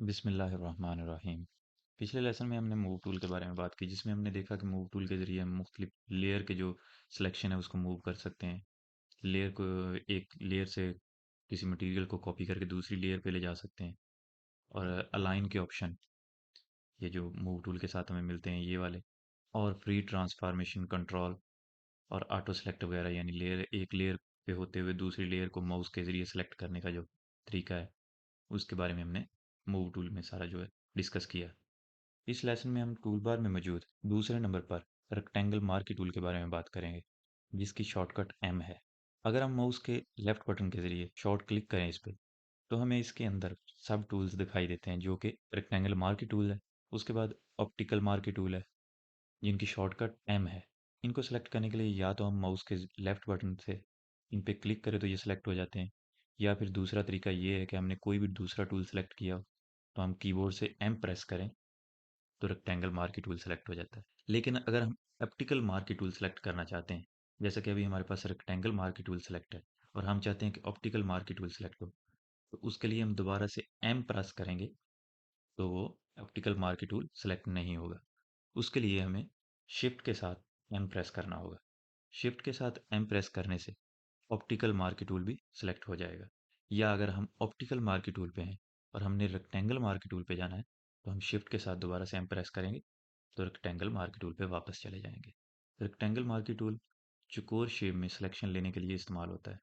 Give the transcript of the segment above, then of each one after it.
बिस्मिल्लाहिर्रहमानिर्रहीम। पिछले लेसन में हमने मूव टूल के बारे में बात की, जिसमें हमने देखा कि मूव टूल के ज़रिए हम मुख्तलिफ लेयर के जो सिलेक्शन है उसको मूव कर सकते हैं। लेयर को एक लेयर से किसी मटेरियल को कॉपी करके दूसरी लेयर पे ले जा सकते हैं। और अलाइन के ऑप्शन ये जो मूव टूल के साथ हमें मिलते हैं ये वाले, और फ्री ट्रांसफॉर्मेशन कंट्रोल और ऑटो सेलेक्ट वगैरह, यानी एक लेयर पे होते हुए दूसरी लेयर को माउस के ज़रिए सेलेक्ट करने का जो तरीका है उसके बारे में हमने मूव टूल में सारा जो है डिस्कस किया। इस लेसन में हम टूल बार में मौजूद दूसरे नंबर पर रेक्टेंगल मार्की टूल के बारे में बात करेंगे, जिसकी शॉर्टकट एम है। अगर हम माउस के लेफ्ट बटन के जरिए शॉर्ट क्लिक करें इस पर, तो हमें इसके अंदर सब टूल्स दिखाई देते हैं, जो कि रेक्टेंगल मार्की टूल है, उसके बाद ऑप्टिकल मार्की टूल है, जिनकी शॉर्टकट एम है। इनको सेलेक्ट करने के लिए या तो हम माउस के लेफ्ट बटन से इन पे क्लिक करें तो ये सिलेक्ट हो जाते हैं, या फिर दूसरा तरीका ये है कि हमने कोई भी दूसरा टूल सेलेक्ट किया हो तो हम कीबोर्ड से एम प्रेस करें तो रेक्टेंगल मार्की टूल सेलेक्ट हो जाता है। लेकिन अगर हम ऑप्टिकल मार्की टूल सेलेक्ट करना चाहते हैं, जैसे कि अभी हमारे पास रेक्टेंगल मार्की टूल सेलेक्ट है और हम चाहते हैं कि ऑप्टिकल मार्की टूल सेलेक्ट हो, तो उसके लिए हम दोबारा से एम प्रेस करेंगे तो वो ऑप्टिकल मार्की टूल सेलेक्ट नहीं होगा। उसके लिए हमें शिफ्ट के साथ एम प्रेस करना होगा। शिफ्ट के साथ एम प्रेस करने से ऑप्टिकल मार्की टूल भी सिलेक्ट हो जाएगा। या अगर हम ऑप्टिकल मार्की टूल पे हैं और हमने रेक्टेंगल मार्की टूल पे जाना है, तो हम शिफ्ट के साथ दोबारा से एम प्रेस करेंगे तो रेक्टेंगल मार्की टूल पे वापस चले जाएंगे। रेक्टेंगल मार्की टूल चौकोर शेप में सिलेक्शन लेने के लिए इस्तेमाल होता है।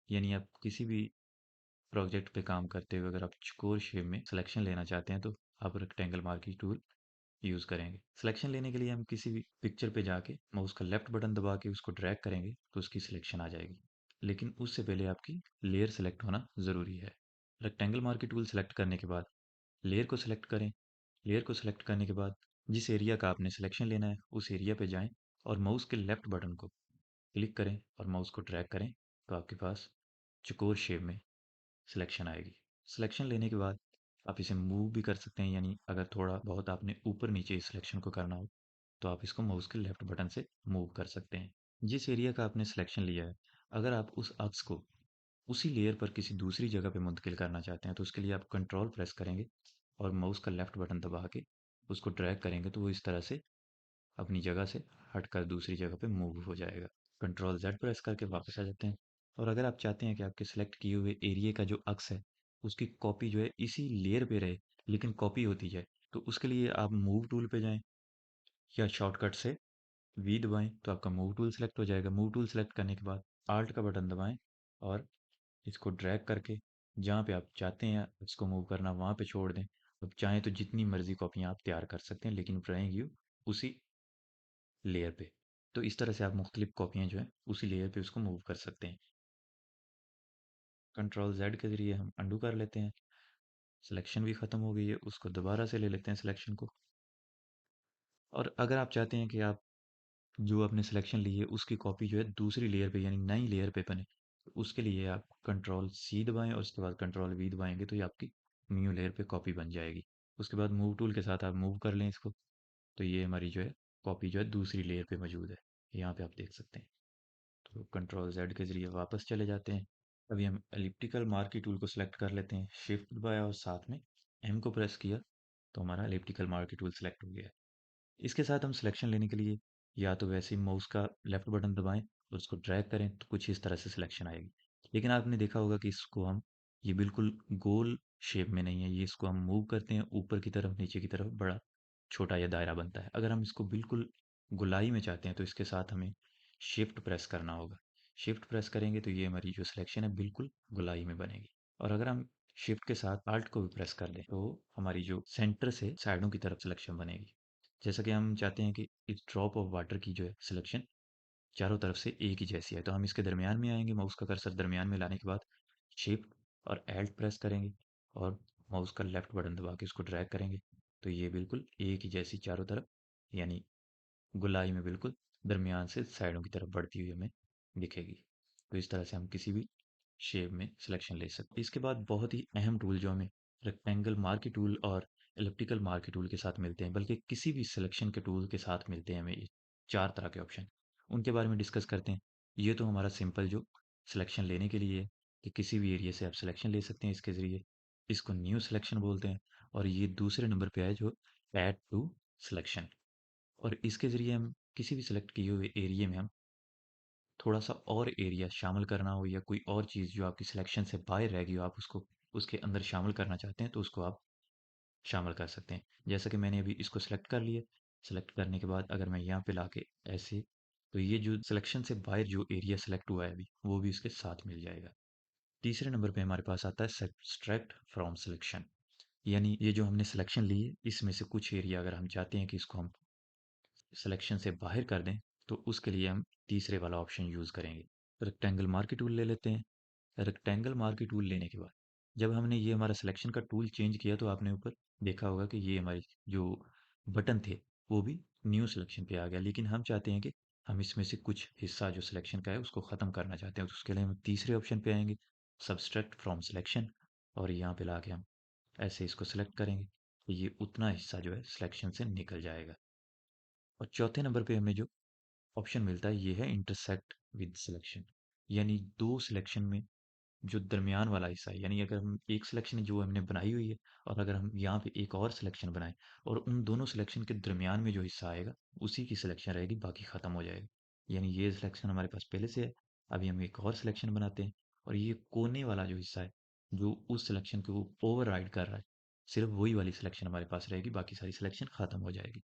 यानी आप किसी भी प्रोजेक्ट पे काम करते हुए अगर आप चौकोर शेप में सिलेक्शन लेना चाहते हैं तो आप रेक्टेंगल मार्की टूल यूज़ करेंगे। सिलेक्शन लेने के लिए हम किसी भी पिक्चर पे जाके माउस का लेफ्ट बटन दबा के उसको ड्रैग करेंगे तो उसकी सिलेक्शन आ जाएगी। लेकिन उससे पहले आपकी लेयर सेलेक्ट होना ज़रूरी है। रेक्टेंगल मार्की टूल सेलेक्ट करने के बाद लेयर को सिलेक्ट करें। लेयर को सिलेक्ट करने के बाद जिस एरिया का आपने सिलेक्शन लेना है उस एरिया पे जाएं और माउस के लेफ्ट बटन को क्लिक करें और माउस को ड्रैग करें तो आपके पास चौकोर शेप में सिलेक्शन आएगी। सिलेक्शन लेने के बाद आप इसे मूव भी कर सकते हैं, यानी अगर थोड़ा बहुत आपने ऊपर नीचे इस सिलेक्शन को करना हो तो आप इसको माउस के लेफ्ट बटन से मूव कर सकते हैं। जिस एरिया का आपने सिलेक्शन लिया है, अगर आप उस अक्स को उसी लेयर पर किसी दूसरी जगह पे मुंतकिल करना चाहते हैं तो उसके लिए आप कंट्रोल प्रेस करेंगे और माउस का लेफ्ट बटन दबा के उसको ड्रैग करेंगे तो वो इस तरह से अपनी जगह से हटकर दूसरी जगह पे मूव हो जाएगा। कंट्रोल जेड प्रेस करके वापस आ जाते हैं। और अगर आप चाहते हैं कि आपके सिलेक्ट किए हुए एरिया का जो अक्स है उसकी कॉपी जो है इसी लेयर पे रहे लेकिन कॉपी होती जाए, तो उसके लिए आप मूव टूल पे जाएं या शॉर्टकट से वी दबाएं तो आपका मूव टूल सेलेक्ट हो जाएगा। मूव टूल सेलेक्ट करने के बाद आल्ट का बटन दबाएं और इसको ड्रैग करके जहाँ पे आप चाहते हैं इसको मूव करना वहाँ पे छोड़ दें। अब चाहें तो जितनी मर्जी कॉपियाँ आप तैयार कर सकते हैं, लेकिन रहेंगी उसी लेयर पे। तो इस तरह से आप मुख्तलिफ कॉपियाँ जो हैं उसी लेयर पे उसको मूव कर सकते हैं। कंट्रोल जेड के ज़रिए हम अंडू कर लेते हैं। सिलेक्शन भी ख़त्म हो गई है, उसको दोबारा से ले लेते हैं सिलेक्शन को। और अगर आप चाहते हैं कि आप जो आपने सिलेक्शन ली है उसकी कॉपी जो है दूसरी लेयर पे यानी नई लेयर पे बने, तो उसके लिए आप कंट्रोल सी दबाएं और उसके बाद कंट्रोल वी दबाएंगे तो ये आपकी न्यू लेयर पे कॉपी बन जाएगी। उसके बाद मूव टूल के साथ आप मूव कर लें इसको, तो ये हमारी जो है कॉपी जो है दूसरी लेयर पे मौजूद है। यहाँ पे आप देख सकते हैं। तो कंट्रोल जेड के ज़रिए वापस चले जाते हैं। अभी हम एलिप्टिकल मार्की टूल को सिलेक्ट कर लेते हैं। शिफ्ट दबाया और साथ में एम को प्रेस किया तो हमारा एलिप्टिकल मार्की टूल सेलेक्ट हो गया है। इसके साथ हम सिलेक्शन लेने के लिए या तो वैसे ही माउस का लेफ्ट बटन दबाएं और उसको ड्रैग करें तो कुछ इस तरह से सिलेक्शन आएगी। लेकिन आपने देखा होगा कि इसको हम ये बिल्कुल गोल शेप में नहीं है, ये इसको हम मूव करते हैं ऊपर की तरफ नीचे की तरफ बड़ा छोटा या दायरा बनता है। अगर हम इसको बिल्कुल गोलाई में चाहते हैं तो इसके साथ हमें शिफ्ट प्रेस करना होगा। शिफ्ट प्रेस करेंगे तो ये हमारी जो सिलेक्शन है बिल्कुल गोलाई में बनेगी। और अगर हम शिफ्ट के साथ आल्ट को भी प्रेस कर दें तो हमारी जो सेंटर से साइडों की तरफ सिलेक्शन बनेगी। जैसा कि हम चाहते हैं कि इस ड्रॉप ऑफ वाटर की जो है सिलेक्शन चारों तरफ से एक ही जैसी है, तो हम इसके दरमियान में आएंगे। माउस का कर्सर दरमियान में लाने के बाद शिफ्ट और एल्ट प्रेस करेंगे और माउस का लेफ्ट बटन दबा के उसको ड्रैग करेंगे तो ये बिल्कुल एक ही जैसी चारों तरफ यानी गोलाई में बिल्कुल दरमियान से साइडों की तरफ बढ़ती हुई हमें दिखेगी। तो इस तरह से हम किसी भी शेप में सिलेक्शन ले सकते हैं। इसके बाद बहुत ही अहम टूल जो हमें रेक्टेंगल मार्की टूल और एलिप्टिकल मार्की टूल के साथ मिलते हैं, बल्कि किसी भी सिलेक्शन के टूल के साथ मिलते हैं हमें ये चार तरह के ऑप्शन, उनके बारे में डिस्कस करते हैं। ये तो हमारा सिंपल जो सिलेक्शन लेने के लिए है कि किसी भी एरिया से आप सिलेक्शन ले सकते हैं इसके ज़रिए। इसको न्यू सिलेक्शन बोलते हैं। और ये दूसरे नंबर पे है जो ऐड टू सिलेक्शन। और इसके ज़रिए हम किसी भी सिलेक्ट किए हुए एरिया में हम थोड़ा सा और एरिया शामिल करना हो या कोई और चीज़ जो आपकी सिलेक्शन से बाहर रह गई हो आप उसको उसके अंदर शामिल करना चाहते हैं तो उसको आप शामिल कर सकते हैं। जैसा कि मैंने अभी इसको सेलेक्ट कर लिया। सेलेक्ट करने के बाद अगर मैं यहाँ पे लाके ऐसे, तो ये जो सिलेक्शन से बाहर जो एरिया सेलेक्ट हुआ है अभी वो भी इसके साथ मिल जाएगा। तीसरे नंबर पे हमारे पास आता है सब्सट्रैक्ट फ्रॉम सिलेक्शन। यानी ये जो हमने सिलेक्शन ली है इसमें से कुछ एरिया अगर हम चाहते हैं कि इसको हम सिलेक्शन से बाहर कर दें तो उसके लिए हम तीसरे वाला ऑप्शन यूज़ करेंगे। रेक्टेंगल मार्की टूल ले लेते हैं। रेक्टेंगल मार्की टूल लेने के बाद जब हमने ये हमारा सिलेक्शन का टूल चेंज किया तो आपने ऊपर देखा होगा कि ये हमारी जो बटन थे वो भी न्यू सिलेक्शन पे आ गया। लेकिन हम चाहते हैं कि हम इसमें से कुछ हिस्सा जो सिलेक्शन का है उसको ख़त्म करना चाहते हैं तो उसके लिए हम तीसरे ऑप्शन पे आएंगे, सब्सट्रैक्ट फ्रॉम सिलेक्शन। और यहाँ पे ला के हम ऐसे इसको सिलेक्ट करेंगे तो ये उतना हिस्सा जो है सिलेक्शन से निकल जाएगा। और चौथे नंबर पे हमें जो ऑप्शन मिलता है ये है इंटरसेक्ट विद सिलेक्शन। यानी दो सिलेक्शन में जो दरमियान वाला हिस्सा है, यानी अगर हम एक सिलेक्शन जो हमने बनाई हुई है और अगर हम यहाँ पे एक और सिलेक्शन बनाएं और उन दोनों सिलेक्शन के दरमियान में जो हिस्सा आएगा उसी की सिलेक्शन रहेगी, बाकी ख़त्म हो जाएगा। यानी ये सिलेक्शन हमारे पास पहले से है, अभी हम एक और सिलेक्शन बनाते हैं और ये कोने वाला जो हिस्सा है जो उस सिलेक्शन को ओवर राइड कर रहा है, सिर्फ वही वाली सिलेक्शन हमारे पास रहेगी, बाकी सारी सिलेक्शन ख़त्म हो जाएगी।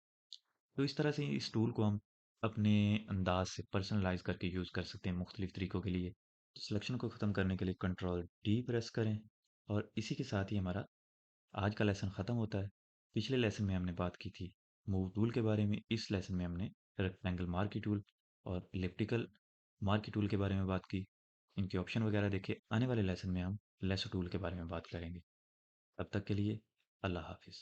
तो इस तरह से इस टूल को हम अपने अंदाज से पर्सनलाइज करके यूज़ कर सकते हैं मुख्तलिफ तरीक़ों के लिए। सिलेक्शन को ख़त्म करने के लिए कंट्रोल डी प्रेस करें। और इसी के साथ ही हमारा आज का लेसन ख़त्म होता है। पिछले लेसन में हमने बात की थी मूव टूल के बारे में, इस लेसन में हमने रेक्टेंगल मार्की टूल और इलिप्टिकल मार्की टूल के बारे में बात की, इनके ऑप्शन वगैरह देखे। आने वाले लेसन में हम लेसो टूल के बारे में बात करेंगे। तब तक के लिए अल्लाह हाफिज़।